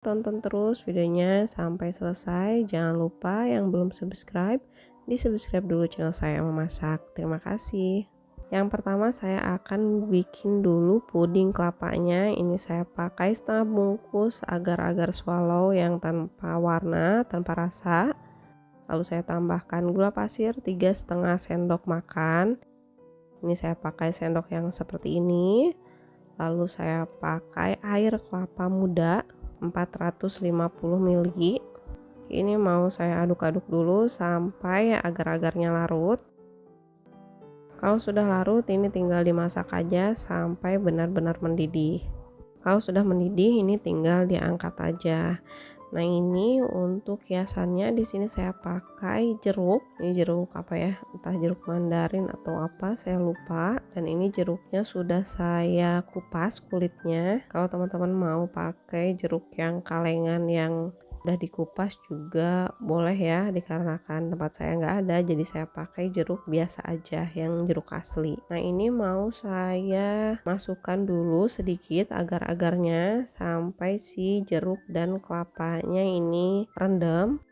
Tonton terus videonya sampai selesai. Jangan lupa yang belum subscribe, di-subscribe dulu channel saya memasak. Terima kasih. Yang pertama saya akan bikin dulu puding kelapanya. Ini saya pakai setengah bungkus agar-agar swallow yang tanpa warna, tanpa rasa. Lalu saya tambahkan gula pasir 3,5 sendok makan. Ini saya pakai sendok yang seperti ini. Lalu saya pakai air kelapa muda 450 ml. Ini mau saya aduk-aduk dulu sampai agar-agarnya larut. Kalau sudah larut, ini tinggal dimasak aja sampai benar-benar mendidih. Kalau sudah mendidih, ini tinggal diangkat aja. Nah, ini untuk hiasannya di sini saya pakai jeruk. Ini jeruk apa ya? Entah jeruk mandarin atau apa, saya lupa. Dan ini jeruknya sudah saya kupas kulitnya. Kalau teman-teman mau pakai jeruk yang kalengan yang udah dikupas juga boleh ya, dikarenakan tempat saya nggak ada, jadi saya pakai jeruk biasa aja yang jeruk asli. Nah, ini mau saya masukkan dulu sedikit agar-agarnya sampai si jeruk dan kelapanya ini rendam.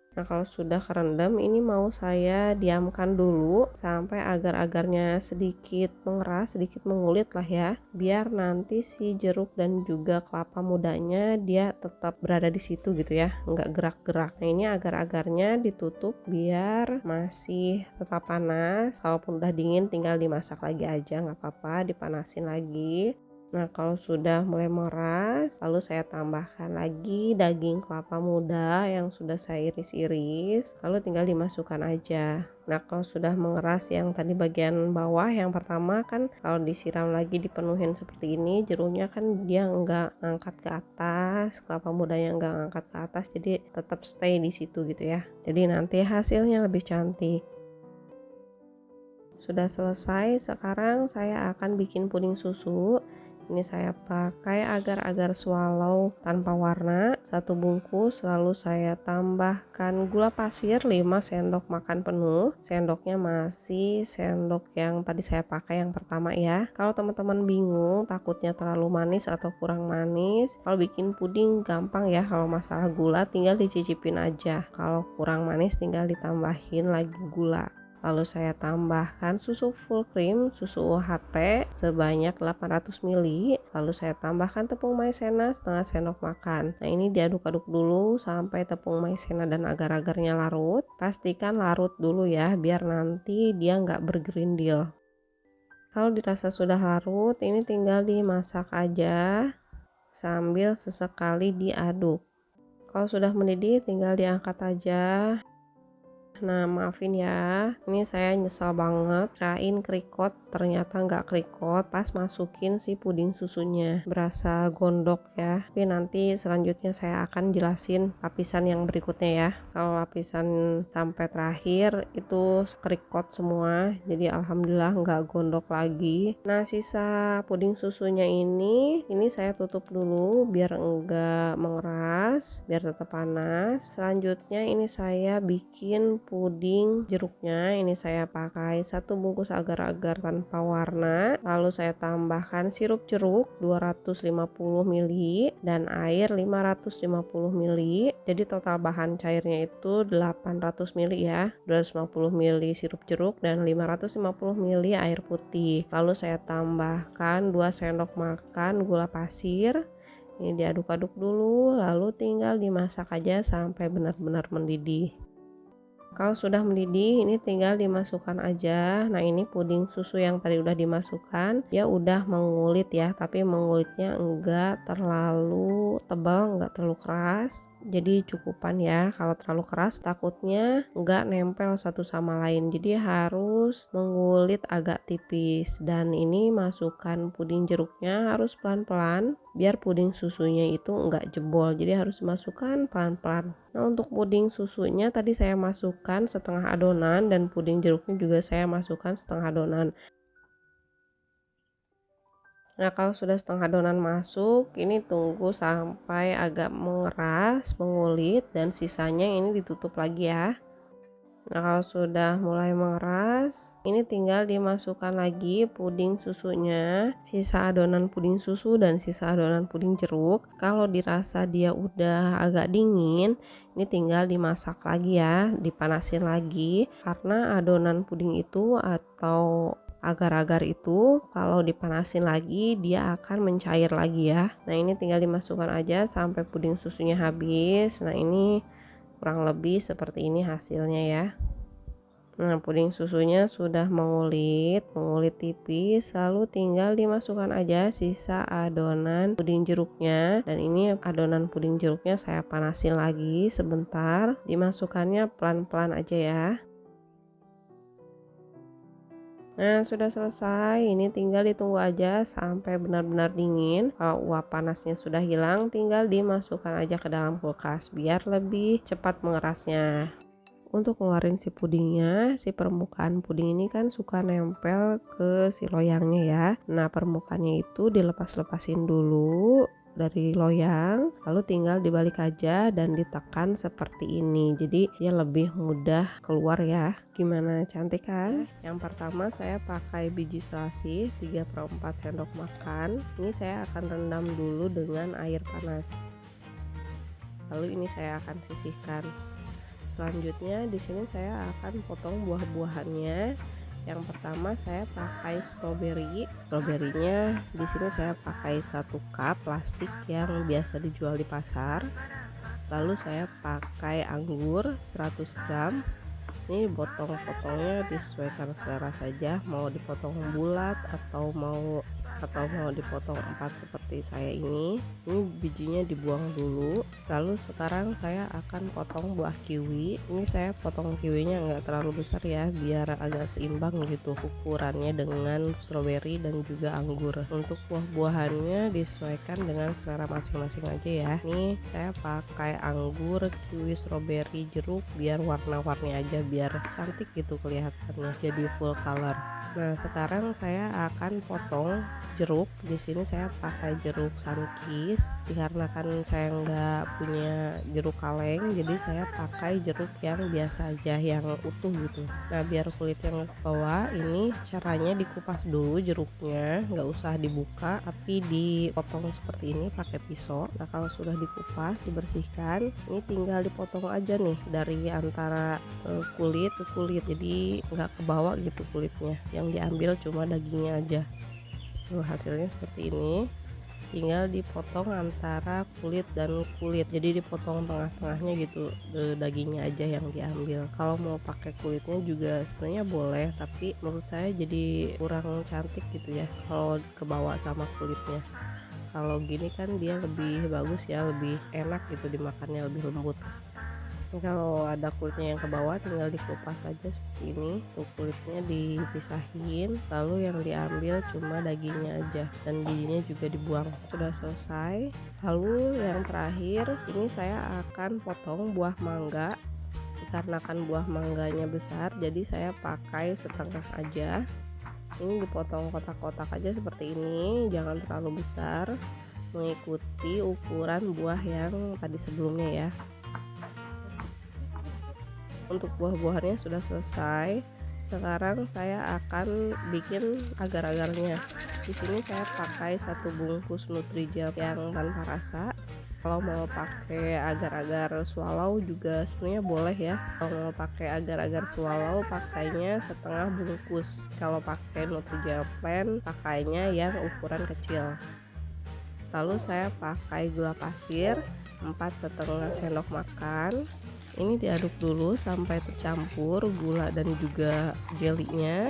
Nah, kalau sudah kerendam, ini mau saya diamkan dulu sampai agar-agarnya sedikit mengeras, sedikit mengulit lah ya, biar nanti si jeruk dan juga kelapa mudanya dia tetap berada di situ gitu ya, nggak gerak-gerak. Nah, ini agar-agarnya ditutup biar masih tetap panas. Kalaupun udah dingin tinggal dimasak lagi aja, nggak apa-apa, dipanasin lagi. Nah, kalau sudah mulai meras, lalu saya tambahkan lagi daging kelapa muda yang sudah saya iris-iris, lalu tinggal dimasukkan aja. Nah, kalau sudah mengeras yang tadi bagian bawah yang pertama kan, kalau disiram lagi dipenuhin seperti ini, jeruknya kan dia nggak ngangkat ke atas, kelapa mudanya nggak ngangkat ke atas, jadi tetap stay di situ gitu ya. Jadi nanti hasilnya lebih cantik. Sudah selesai, sekarang saya akan bikin puding susu. Ini saya pakai agar-agar swallow tanpa warna 1 bungkus, lalu saya tambahkan gula pasir 5 sendok makan penuh. Sendoknya masih sendok yang tadi saya pakai yang pertama ya. Kalau teman-teman bingung takutnya terlalu manis atau kurang manis, kalau bikin puding gampang ya, kalau masalah gula tinggal dicicipin aja. Kalau kurang manis tinggal ditambahin lagi gula. Lalu saya tambahkan susu full cream, susu UHT sebanyak 800 ml. Lalu saya tambahkan tepung maizena setengah sendok makan. Nah, ini diaduk-aduk dulu sampai tepung maizena dan agar-agarnya larut. Pastikan larut dulu ya, biar nanti dia nggak bergerindil. Kalau dirasa sudah larut, ini tinggal dimasak aja sambil sesekali diaduk. Kalau sudah mendidih, tinggal diangkat aja. Nah, maafin ya, ini saya nyesel banget kirain krikot, ternyata nggak krikot. Pas masukin si puding susunya berasa gondok ya. Tapi nanti selanjutnya saya akan jelasin lapisan yang berikutnya ya. Kalau lapisan sampai terakhir itu krikot semua, jadi alhamdulillah nggak gondok lagi. Nah, sisa puding susunya ini saya tutup dulu biar enggak mengeras, biar tetap panas. Selanjutnya ini saya bikin puding jeruknya. Ini saya pakai 1 bungkus agar-agar tanpa warna, lalu saya tambahkan sirup jeruk 250 ml dan air 550 ml. Jadi total bahan cairnya itu 800 ml ya, 250 ml sirup jeruk dan 550 ml air putih. Lalu saya tambahkan 2 sendok makan gula pasir. Ini diaduk-aduk dulu, lalu tinggal dimasak aja sampai benar-benar mendidih. Kalau sudah mendidih, ini tinggal dimasukkan aja. Nah, ini puding susu yang tadi udah dimasukkan, dia udah mengulit ya, tapi mengulitnya enggak terlalu tebal, enggak terlalu keras. Jadi cukupan ya, kalau terlalu keras takutnya enggak nempel satu sama lain. Jadi harus mengulit agak tipis. Dan ini masukkan puding jeruknya harus pelan-pelan biar puding susunya itu enggak jebol. Jadi harus masukkan pelan-pelan. Nah, untuk puding susunya tadi saya masukkan setengah adonan dan puding jeruknya juga saya masukkan setengah adonan. Nah, kalau sudah setengah adonan masuk, ini tunggu sampai agak mengeras, mengulit, dan sisanya ini ditutup lagi ya. Nah, kalau sudah mulai mengeras, ini tinggal dimasukkan lagi puding susunya, sisa adonan puding susu dan sisa adonan puding jeruk. Kalau dirasa dia udah agak dingin, ini tinggal dimasak lagi ya, dipanasin lagi. Karena adonan puding itu atau agar-agar itu kalau dipanasin lagi dia akan mencair lagi ya. Nah, ini tinggal dimasukkan aja sampai puding susunya habis. Nah, ini kurang lebih seperti ini hasilnya ya. Nah, puding susunya sudah mengulit tipis, lalu tinggal dimasukkan aja sisa adonan puding jeruknya. Dan ini adonan puding jeruknya saya panasin lagi sebentar, dimasukkannya pelan-pelan aja ya. Nah, sudah selesai. Ini tinggal ditunggu aja sampai benar-benar dingin. Kalau uap panasnya sudah hilang, tinggal dimasukkan aja ke dalam kulkas biar lebih cepat mengerasnya. Untuk ngeluarin si pudingnya, si permukaan puding ini kan suka nempel ke si loyangnya ya. Nah, permukaannya itu dilepas-lepasin dulu dari loyang, lalu tinggal dibalik aja dan ditekan seperti ini. Jadi dia lebih mudah keluar ya. Gimana, cantik kan? Yang pertama saya pakai biji selasih 3/4 sendok makan. Ini saya akan rendam dulu dengan air panas. Lalu ini saya akan sisihkan. Selanjutnya di sini saya akan potong buah-buahannya. Yang pertama saya pakai stroberi. Stroberinya di sini saya pakai 1 cup plastik yang biasa dijual di pasar. Lalu saya pakai anggur 100 gram. Ini potong-potongnya disesuaikan selera saja, mau dipotong bulat atau mau dipotong 4 seperti saya ini bijinya dibuang dulu. Lalu sekarang saya akan potong buah kiwi. Ini saya potong kiwinya enggak terlalu besar ya, biar agak seimbang gitu ukurannya dengan stroberi dan juga anggur. Untuk buah-buahannya disesuaikan dengan selera masing-masing aja ya. Ini saya pakai anggur, kiwi, stroberi, jeruk biar warna-warni aja, biar cantik gitu kelihatannya, jadi full color. Nah, sekarang saya akan potong jeruk. Di sini saya pakai jeruk sunkist dikarenakan saya nggak punya jeruk kaleng, jadi saya pakai jeruk yang biasa aja, yang utuh gitu. Nah, biar kulit yang ke bawah, ini caranya dikupas dulu jeruknya, nggak usah dibuka tapi dipotong seperti ini pakai pisau. Nah, kalau sudah dikupas, dibersihkan, ini tinggal dipotong aja nih dari antara kulit ke kulit, jadi nggak ke bawah gitu kulitnya, yang diambil cuma dagingnya aja. Tuh, hasilnya seperti ini. Tinggal dipotong antara kulit dan kulit, jadi dipotong tengah-tengahnya gitu, dagingnya aja yang diambil. Kalau mau pakai kulitnya juga sebenarnya boleh, tapi menurut saya jadi kurang cantik gitu ya kalau kebawa sama kulitnya. Kalau gini kan dia lebih bagus ya, lebih enak gitu dimakannya, lebih lembut. Kalau ada kulitnya yang ke bawah tinggal dikupas saja seperti ini. Tuh, kulitnya dipisahin, lalu yang diambil cuma dagingnya aja dan bijinya juga dibuang. Sudah selesai. Lalu yang terakhir ini saya akan potong buah mangga. Dikarenakan buah mangganya besar, jadi saya pakai setengah aja. Ini dipotong kotak-kotak aja seperti ini, jangan terlalu besar, mengikuti ukuran buah yang tadi sebelumnya ya. Untuk buah-buahannya sudah selesai. Sekarang saya akan bikin agar-agarnya. Di sini saya pakai 1 bungkus Nutrijel yang tanpa rasa. Kalau mau pakai agar-agar swallow juga sebenarnya boleh ya. Kalau mau pakai agar-agar swallow pakainya setengah bungkus. Kalau pakai Nutrijel plain pakainya yang ukuran kecil. Lalu saya pakai gula pasir 4,5 sendok makan. Ini diaduk dulu sampai tercampur gula dan juga jelinya.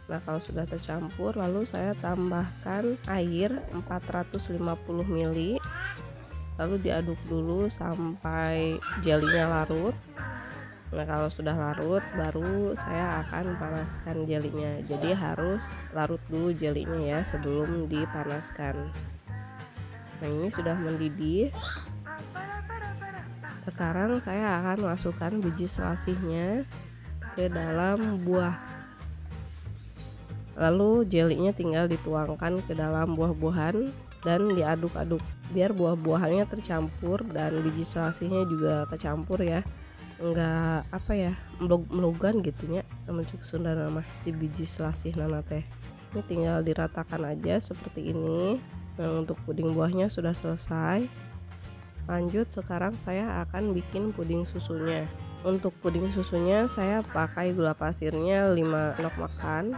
Nah, kalau sudah tercampur, lalu saya tambahkan air 450 ml. Lalu diaduk dulu sampai jelinya larut. Nah, kalau sudah larut baru saya akan panaskan jelinya. Jadi harus larut dulu jelinya ya sebelum dipanaskan. Nah, ini sudah mendidih. Sekarang saya akan masukkan biji selasihnya ke dalam buah. Lalu jelinya tinggal dituangkan ke dalam buah-buahan dan diaduk-aduk biar buah-buahannya tercampur dan biji selasihnya juga kecampur ya. enggak apa ya, melogan gitu nya, namun cek Sunda nama si biji selasih nana teh. Ini tinggal diratakan aja seperti ini. Nah, untuk puding buahnya sudah selesai. Lanjut, sekarang saya akan bikin puding susunya. Untuk puding susunya saya pakai gula pasirnya 5 sendok makan.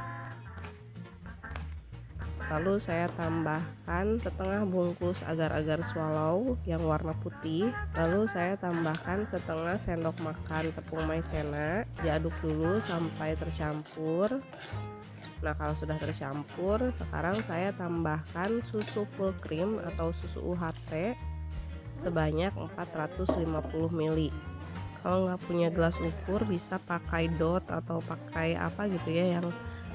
Lalu saya tambahkan setengah bungkus agar-agar swallow yang warna putih. Lalu saya tambahkan setengah sendok makan tepung maizena. Diaduk dulu sampai tercampur. Nah, kalau sudah tercampur, sekarang saya tambahkan susu full cream atau susu UHT sebanyak 450 ml. Kalau nggak punya gelas ukur bisa pakai dot atau pakai apa gitu ya yang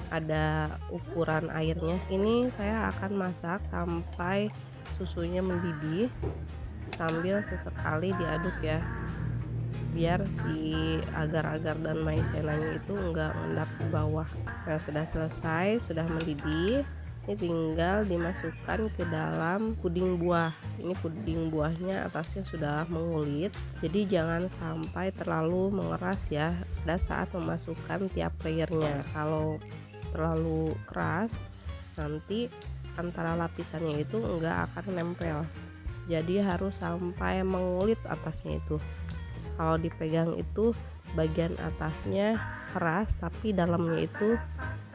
ada ukuran airnya. Ini saya akan masak sampai susunya mendidih sambil sesekali diaduk ya, biar si agar-agar dan maizenanya itu enggak ngendap di bawah. Nah, sudah selesai, sudah mendidih. Ini tinggal dimasukkan ke dalam puding buah. Ini puding buahnya atasnya sudah mengulit, jadi jangan sampai terlalu mengeras ya pada saat memasukkan tiap layernya. Kalau terlalu keras nanti antara lapisannya itu enggak akan nempel, jadi harus sampai mengulit atasnya itu. Kalau dipegang itu bagian atasnya keras tapi dalamnya itu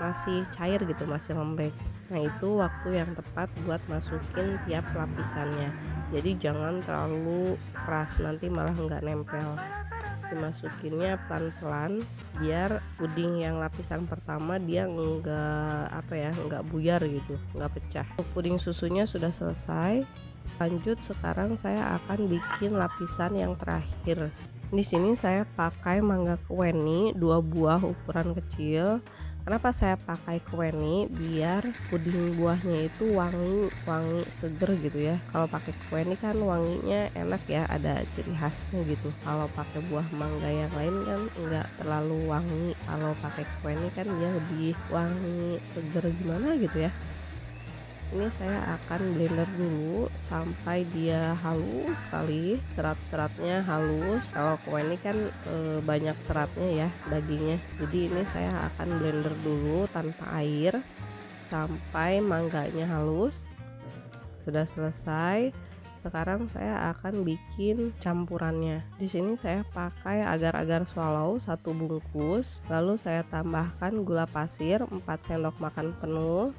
masih cair gitu, masih lembek. Nah, itu waktu yang tepat buat masukin tiap lapisannya, jadi jangan terlalu keras nanti malah nggak nempel. Dimasukinnya pelan-pelan biar puding yang lapisan pertama dia nggak buyar gitu, nggak pecah. Puding susunya sudah selesai. Lanjut, sekarang saya akan bikin lapisan yang terakhir. Di sini saya pakai mangga kueni 2 buah ukuran kecil. Kenapa saya pakai kueni? Biar puding buahnya itu wangi seger gitu ya. Kalau pakai kueni kan wanginya enak ya, ada ciri khasnya gitu. Kalau pakai buah mangga yang lain kan enggak terlalu wangi. Kalau pakai kueni kan dia lebih wangi seger gimana gitu ya. Ini saya akan blender dulu sampai dia halus sekali, serat-seratnya halus. Kalau kue ini kan banyak seratnya ya dagingnya, jadi ini saya akan blender dulu tanpa air sampai mangganya halus. Sudah selesai. Sekarang saya akan bikin campurannya. Di sini saya pakai agar-agar swallow 1 bungkus, lalu saya tambahkan gula pasir 4 sendok makan penuh.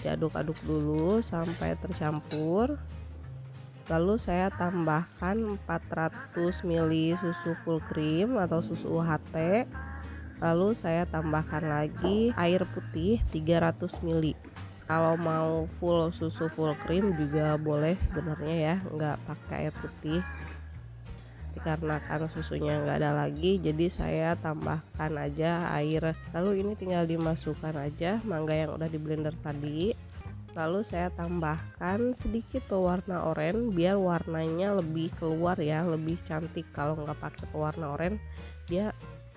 Diaduk-aduk dulu sampai tercampur. Lalu saya tambahkan 400 ml susu full cream atau susu UHT. Lalu saya tambahkan lagi air putih 300 ml. Kalau mau full susu full cream juga boleh sebenarnya ya, nggak pakai air putih. Dikarenakan susunya nggak ada lagi, jadi saya tambahkan aja air. Lalu ini tinggal dimasukkan aja mangga yang udah di blender tadi. Lalu saya tambahkan sedikit pewarna oranye biar warnanya lebih keluar ya, lebih cantik. Kalau nggak pakai pewarna oranye dia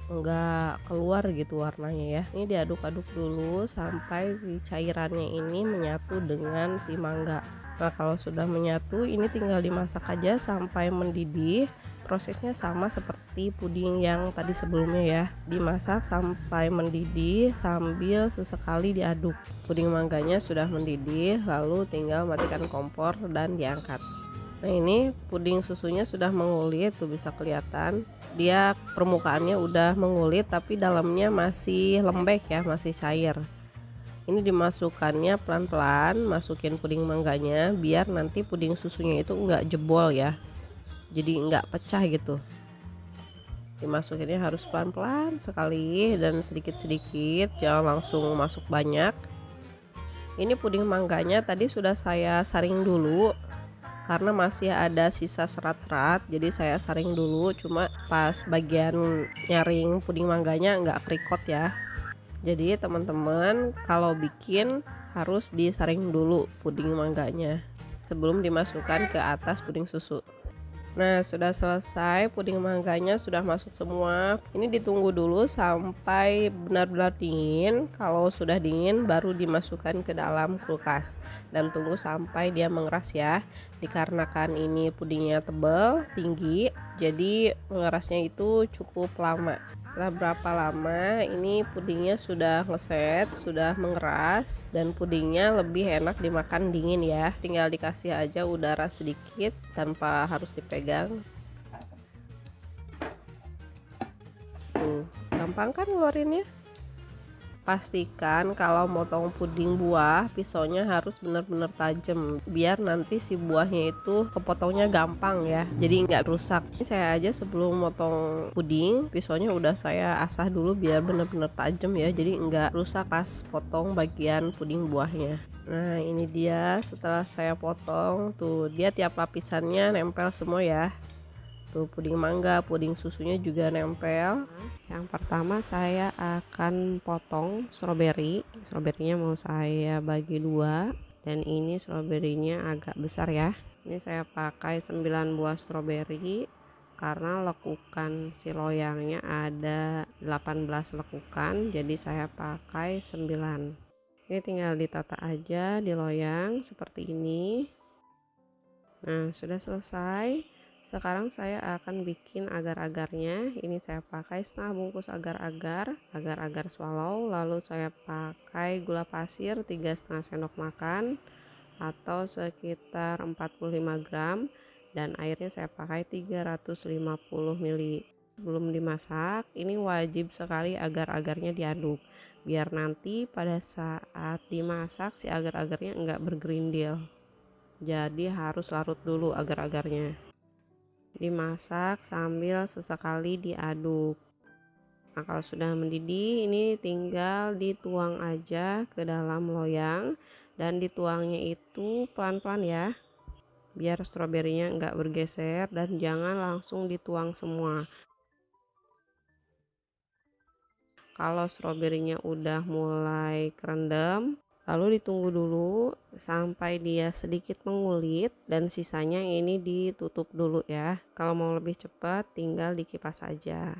nggak keluar gitu warnanya ya. Ini diaduk-aduk dulu sampai si cairannya ini menyatu dengan si mangga. Nah, kalau sudah menyatu ini tinggal dimasak aja sampai mendidih. Prosesnya sama seperti puding yang tadi sebelumnya ya, dimasak sampai mendidih sambil sesekali diaduk. Puding mangganya sudah mendidih, lalu tinggal matikan kompor dan diangkat. Nah, ini puding susunya sudah mengulit tuh, bisa kelihatan dia permukaannya udah mengulit tapi dalamnya masih lembek ya, masih cair. Ini dimasukkannya pelan-pelan, masukin puding mangganya biar nanti puding susunya itu enggak jebol ya, jadi enggak pecah gitu. Dimasukinnya harus pelan-pelan sekali dan sedikit-sedikit, jangan langsung masuk banyak. Ini puding mangganya tadi sudah saya saring dulu karena masih ada sisa serat-serat, jadi saya saring dulu. Cuma pas bagian nyaring puding mangganya nggak kerikot ya. Jadi teman-teman kalau bikin harus disaring dulu puding mangganya sebelum dimasukkan ke atas puding susu. Nah, sudah selesai, puding mangganya sudah masuk semua. Ini ditunggu dulu sampai benar-benar dingin. Kalau sudah dingin baru dimasukkan ke dalam kulkas dan tunggu sampai dia mengeras ya. Dikarenakan ini pudingnya tebal, tinggi, jadi mengerasnya itu cukup lama. Setelah berapa lama ini pudingnya sudah ngeset, sudah mengeras, dan pudingnya lebih enak dimakan dingin ya. Tinggal dikasih aja udara sedikit tanpa harus dipegang. Tuh, gampang kan ngeluarinnya? Pastikan kalau motong puding buah, pisaunya harus benar-benar tajam biar nanti si buahnya itu kepotongnya gampang ya, jadi nggak rusak. Ini saya aja sebelum motong puding, pisaunya udah saya asah dulu biar benar-benar tajam ya, jadi nggak rusak pas potong bagian puding buahnya. Nah, ini dia setelah saya potong, tuh dia tiap lapisannya nempel semua ya. Tuh puding mangga, puding susunya juga nempel. Yang pertama saya akan potong stroberi. Stroberinya mau saya bagi dua, dan ini stroberinya agak besar ya. Ini saya pakai 9 buah stroberi karena lekukan si loyangnya ada 18 lekukan, jadi saya pakai 9. Ini tinggal ditata aja di loyang seperti ini. Nah, sudah selesai. Sekarang saya akan bikin agar-agarnya. Ini saya pakai setengah bungkus agar-agar swallow, lalu saya pakai gula pasir 3,5 sendok makan atau sekitar 45 gram, dan airnya saya pakai 350 ml. Sebelum dimasak, ini wajib sekali agar-agarnya diaduk biar nanti pada saat dimasak si agar-agarnya enggak bergerindil. Jadi harus larut dulu agar-agarnya. Dimasak sambil sesekali diaduk. Nah, kalau sudah mendidih, ini tinggal dituang aja ke dalam loyang, dan dituangnya itu pelan-pelan ya, biar stroberinya enggak bergeser, dan jangan langsung dituang semua. Kalau stroberinya udah mulai kerendam, lalu ditunggu dulu sampai dia sedikit mengulit, dan sisanya ini ditutup dulu ya. Kalau mau lebih cepat tinggal dikipas aja.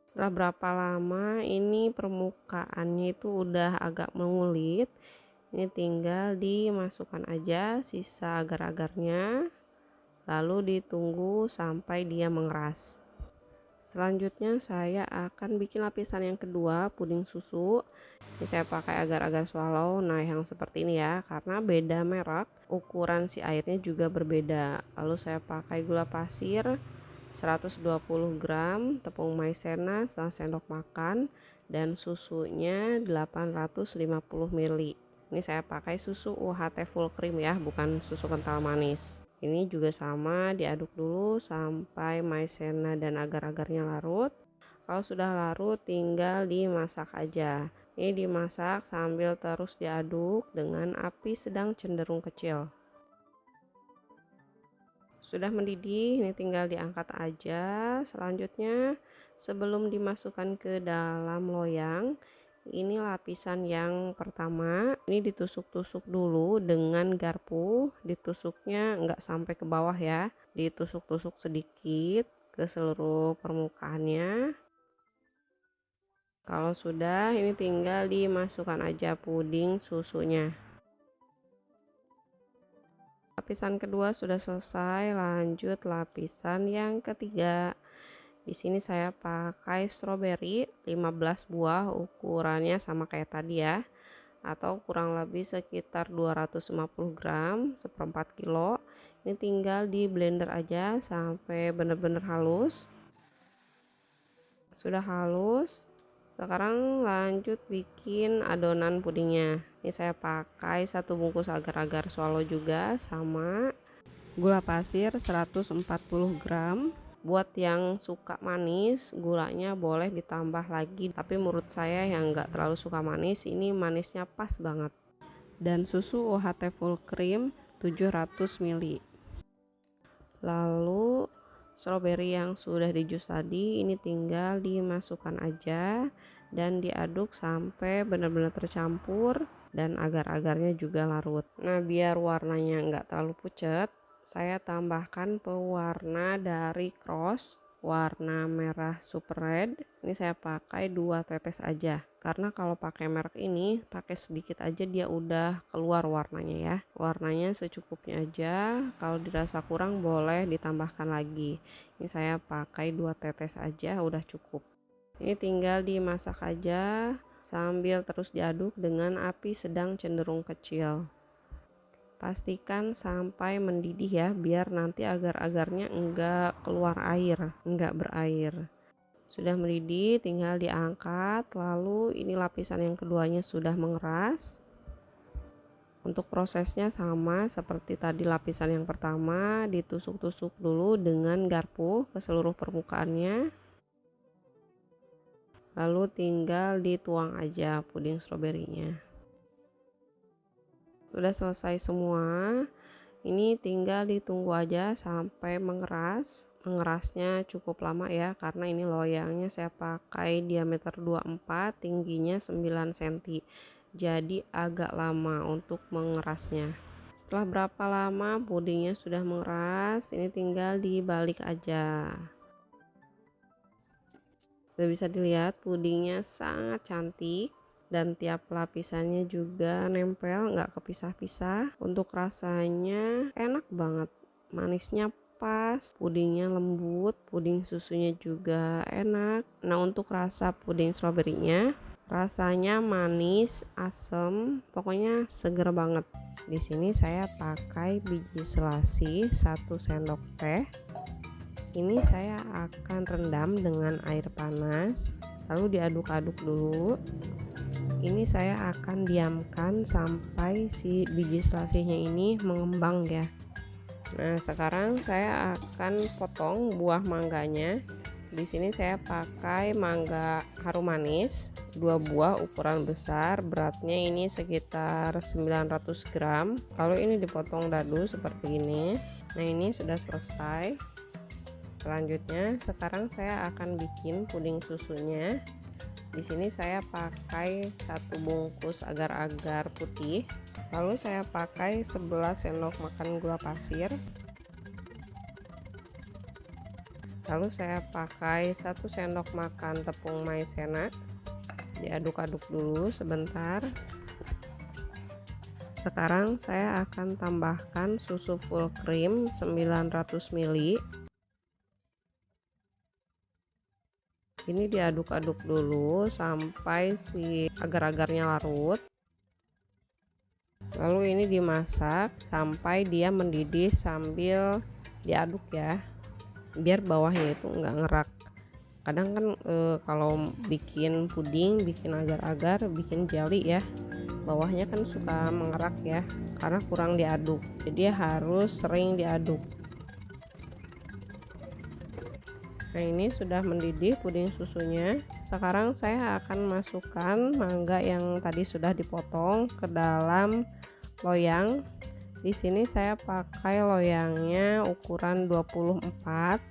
Setelah berapa lama ini permukaannya itu udah agak mengulit, ini tinggal dimasukkan aja sisa agar-agarnya, lalu ditunggu sampai dia mengeras. Selanjutnya saya akan bikin lapisan yang kedua, puding susu. Ini saya pakai agar-agar swallow, nah yang seperti ini ya, karena beda merek, ukuran si airnya juga berbeda. Lalu saya pakai gula pasir 120 gram, tepung maizena 1 sendok makan, dan susunya 850 ml. Ini saya pakai susu UHT full cream ya, bukan susu kental manis. Ini juga sama, diaduk dulu sampai maizena dan agar-agarnya larut. Kalau sudah larut tinggal dimasak aja. Ini dimasak sambil terus diaduk dengan api sedang cenderung kecil. Sudah mendidih, ini tinggal diangkat aja. Selanjutnya sebelum dimasukkan ke dalam loyang, ini lapisan yang pertama, ini ditusuk-tusuk dulu dengan garpu. Ditusuknya enggak sampai ke bawah ya, ditusuk-tusuk sedikit ke seluruh permukaannya. Kalau sudah, ini tinggal dimasukkan aja puding susunya. Lapisan kedua sudah selesai, lanjut lapisan yang ketiga. Di sini saya pakai stroberi 15 buah, ukurannya sama kayak tadi ya, atau kurang lebih sekitar 250 gram, seperempat kilo. Ini tinggal di blender aja sampai benar-benar halus. Sudah halus, sekarang lanjut bikin adonan pudingnya. Ini saya pakai 1 bungkus agar-agar swallow juga, sama gula pasir 140 gram. Buat yang suka manis, gulanya boleh ditambah lagi, tapi menurut saya yang nggak terlalu suka manis, ini manisnya pas banget. Dan susu UHT full cream 700 ml. Lalu stroberi yang sudah dijus tadi, ini tinggal dimasukkan aja dan diaduk sampai benar-benar tercampur dan agar-agarnya juga larut. Nah, biar warnanya nggak terlalu pucat, saya tambahkan pewarna dari Cross warna merah super red. Ini saya pakai 2 tetes aja, karena kalau pakai merek ini pakai sedikit aja dia udah keluar warnanya ya. Warnanya secukupnya aja, kalau dirasa kurang boleh ditambahkan lagi. Ini saya pakai 2 tetes aja udah cukup. Ini tinggal dimasak aja sambil terus diaduk dengan api sedang cenderung kecil. Pastikan sampai mendidih ya, biar nanti agar-agarnya enggak keluar air, enggak berair. Sudah mendidih, tinggal diangkat. Lalu ini lapisan yang keduanya sudah mengeras. Untuk prosesnya sama seperti tadi lapisan yang pertama, ditusuk-tusuk dulu dengan garpu ke seluruh permukaannya. Lalu tinggal dituang aja puding stroberinya. Sudah selesai semua, ini tinggal ditunggu aja sampai mengeras. Mengerasnya cukup lama ya, karena ini loyangnya saya pakai diameter 24, tingginya 9 cm, jadi agak lama untuk mengerasnya. Setelah berapa lama pudingnya sudah mengeras, ini tinggal dibalik aja. Sudah bisa dilihat pudingnya sangat cantik dan tiap lapisannya juga nempel, nggak kepisah-pisah. Untuk rasanya enak banget, manisnya pas, pudingnya lembut, puding susunya juga enak. Nah, untuk rasa puding stroberinya rasanya manis, asam, pokoknya seger banget. Di sini saya pakai biji selasi 1 sendok teh. Ini saya akan rendam dengan air panas, lalu diaduk-aduk dulu. Ini saya akan diamkan sampai si biji selasinya ini mengembang ya. Nah, sekarang saya akan potong buah mangganya. Di sini saya pakai mangga harum manis 2 buah ukuran besar, beratnya ini sekitar 900 gram. Lalu ini dipotong dadu seperti ini. Nah, ini sudah selesai. Selanjutnya sekarang saya akan bikin puding susunya. Di sini saya pakai 1 bungkus agar-agar putih, lalu saya pakai 11 sendok makan gula pasir, lalu saya pakai 1 sendok makan tepung maizena. Diaduk-aduk dulu sebentar. Sekarang saya akan tambahkan susu full cream 900 ml. Ini diaduk-aduk dulu sampai si agar-agarnya larut. Lalu ini dimasak sampai dia mendidih sambil diaduk ya, biar bawahnya itu enggak ngerak. Kadang kan kalau bikin puding, bikin agar-agar, bikin jelly ya, bawahnya kan suka mengerak ya, karena kurang diaduk. Jadi harus sering diaduk. Nah, ini sudah mendidih puding susunya. Sekarang saya akan masukkan mangga yang tadi sudah dipotong ke dalam loyang. Di sini saya pakai loyangnya ukuran 24,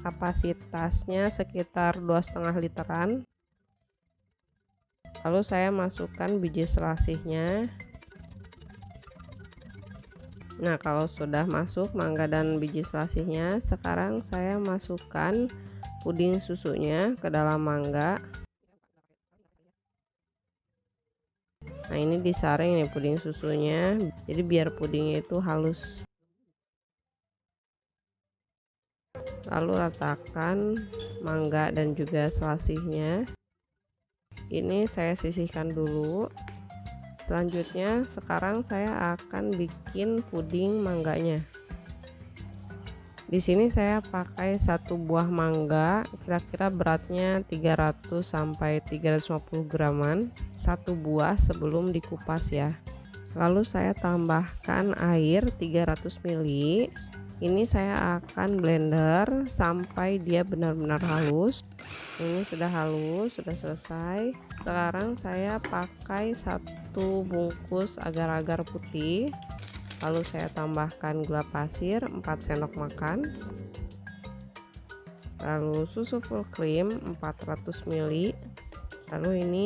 kapasitasnya sekitar 2,5 literan. Lalu saya masukkan biji selasihnya. Nah, kalau sudah masuk mangga dan biji selasihnya, sekarang saya masukkan puding susunya ke dalam mangga. Nah, ini disaring nih puding susunya, jadi biar pudingnya itu halus. Lalu ratakan mangga dan juga selasihnya. Ini saya sisihkan dulu. Selanjutnya sekarang saya akan bikin puding mangganya. Di sini saya pakai 1 buah mangga, kira-kira beratnya 300 sampai 350 graman, 1 buah sebelum dikupas ya. Lalu saya tambahkan air 300 ml. Ini saya akan blender sampai dia benar-benar halus. Ini sudah halus, sudah selesai. Sekarang saya pakai 1 bungkus agar-agar putih, lalu saya tambahkan gula pasir 4 sendok makan, lalu susu full cream 400 ml. Lalu ini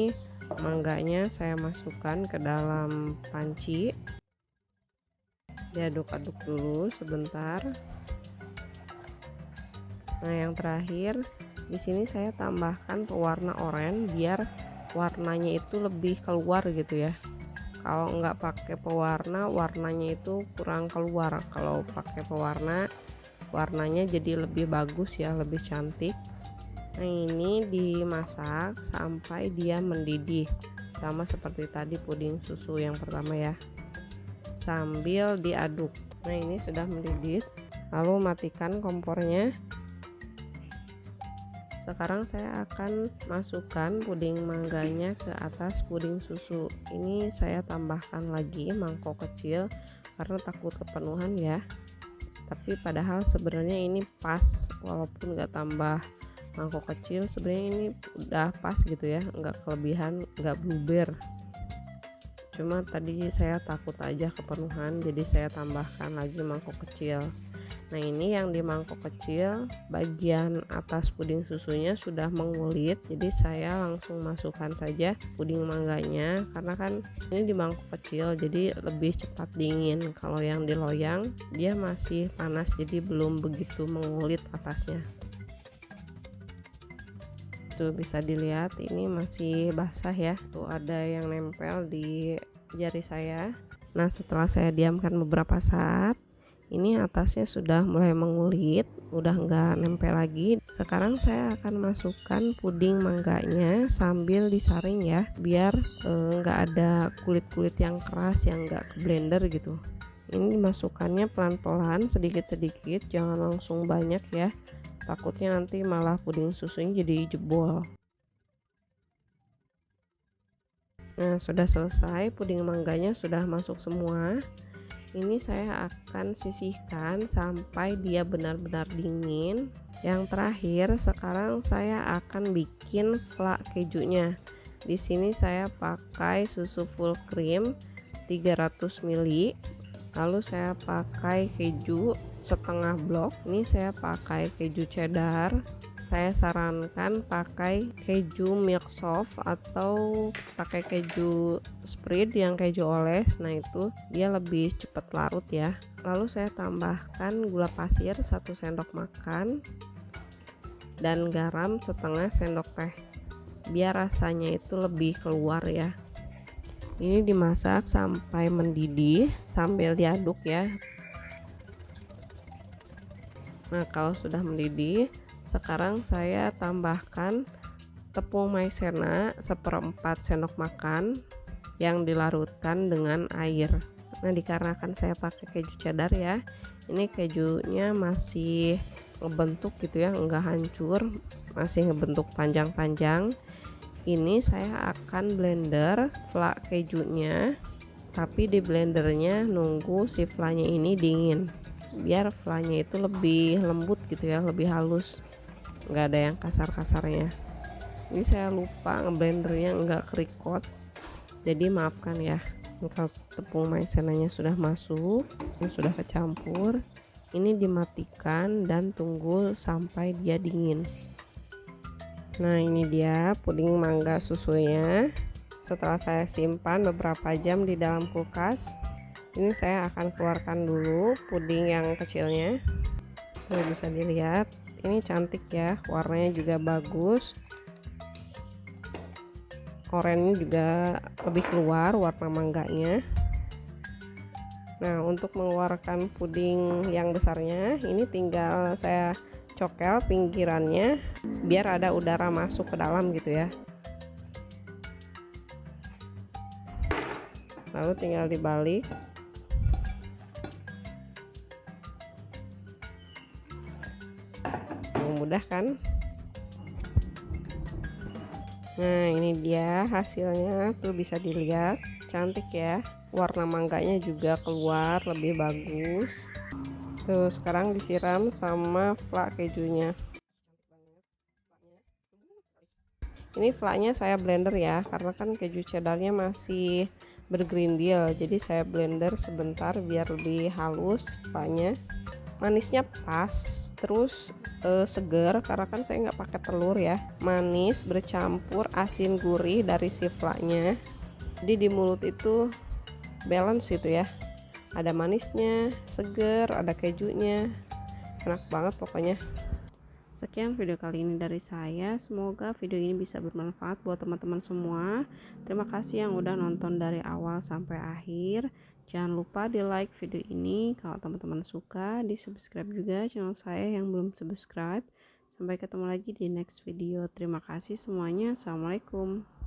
mangganya saya masukkan ke dalam panci. diaduk-aduk dulu sebentar. Nah, yang terakhir di sini saya tambahkan pewarna oranye biar warnanya itu lebih keluar gitu ya. Kalau nggak pakai pewarna, warnanya itu kurang keluar. Kalau pakai pewarna, warnanya jadi lebih bagus ya, lebih cantik. Nah, ini dimasak sampai dia mendidih, sama seperti tadi puding susu yang pertama ya, sambil diaduk. Nah, ini sudah mendidih, lalu matikan kompornya. Sekarang saya akan masukkan puding mangganya ke atas puding susu. Ini saya tambahkan lagi mangkok kecil karena takut kepenuhan ya. Tapi padahal sebenarnya ini pas, walaupun nggak tambah mangkok kecil, sebenarnya ini udah pas gitu ya, nggak kelebihan, nggak bluber. Cuma tadi saya takut aja kepenuhan, jadi saya tambahkan lagi mangkok kecil. Nah, ini yang di mangkok kecil bagian atas puding susunya sudah mengulit, jadi saya langsung masukkan saja puding mangganya karena kan ini di mangkok kecil jadi lebih cepat dingin. Kalau yang di loyang dia masih panas, jadi belum begitu mengulit atasnya. Tuh bisa dilihat ini masih basah ya, tuh ada yang nempel di jari saya. Nah, setelah saya diamkan beberapa saat, ini atasnya sudah mulai mengulit, udah nggak nempel lagi. Sekarang saya akan masukkan puding mangganya sambil disaring ya, biar nggak ada kulit-kulit yang keras yang nggak ke blender gitu. Ini dimasukkannya pelan-pelan, sedikit-sedikit, jangan langsung banyak ya, takutnya nanti malah puding susunya jadi jebol. Nah, sudah selesai, puding mangganya sudah masuk semua. Ini saya akan sisihkan sampai dia benar-benar dingin. Yang terakhir, sekarang saya akan bikin flak kejunya. Di sini saya pakai susu full cream 300 ml. Lalu saya pakai keju setengah blok. Ini saya pakai keju cheddar. Saya sarankan pakai keju milk soft atau pakai keju spread yang keju oles. Nah, itu dia lebih cepat larut ya. Lalu saya tambahkan gula pasir 1 sendok makan dan garam setengah sendok teh biar rasanya itu lebih keluar ya. Ini dimasak sampai mendidih sambil diaduk ya. Nah, kalau sudah mendidih, sekarang saya tambahkan tepung maizena 1/4 sendok makan yang dilarutkan dengan air. Nah, dikarenakan saya pakai keju cheddar ya, ini kejunya masih ngebentuk gitu ya, enggak hancur, masih ngebentuk panjang-panjang. Ini saya akan blender flak kejunya, tapi di blendernya nunggu si flaknya ini dingin biar flaknya itu lebih lembut gitu ya, lebih halus, nggak ada yang kasar-kasarnya. Ini saya lupa ngeblendernya, nggak kerikot, jadi maafkan ya. Kalau tepung maizenanya sudah masuk, ini sudah kecampur, ini dimatikan dan tunggu sampai dia dingin. Nah, ini dia puding mangga susunya. Setelah saya simpan beberapa jam di dalam kulkas, ini saya akan keluarkan dulu puding yang kecilnya. Tuh, bisa dilihat ini cantik ya, warnanya juga bagus, oranye juga lebih keluar warna mangganya. Nah, untuk mengeluarkan puding yang besarnya, ini tinggal saya cokel pinggirannya biar ada udara masuk ke dalam gitu ya. Lalu tinggal dibalik. Mudah kan? Nah, ini dia hasilnya, tuh bisa dilihat cantik ya, warna mangganya juga keluar lebih bagus. Tuh, sekarang disiram sama flak kejunya. Ini flaknya saya blender ya, karena kan keju cheddarnya masih bergerindil, jadi saya blender sebentar biar lebih halus flaknya. Manisnya pas, terus seger karena kan saya nggak pakai telur ya, manis bercampur asin gurih dari si flaknya, jadi di mulut itu balance itu ya, Ada manisnya, seger, ada kejunya, enak banget pokoknya. Sekian video kali ini dari saya, semoga video ini bisa bermanfaat buat teman-teman semua. Terima kasih yang udah nonton dari awal sampai akhir. Jangan lupa di like video ini kalau teman-teman suka, di subscribe juga channel saya yang belum subscribe. Sampai ketemu lagi di next video. Terima kasih semuanya. Assalamualaikum.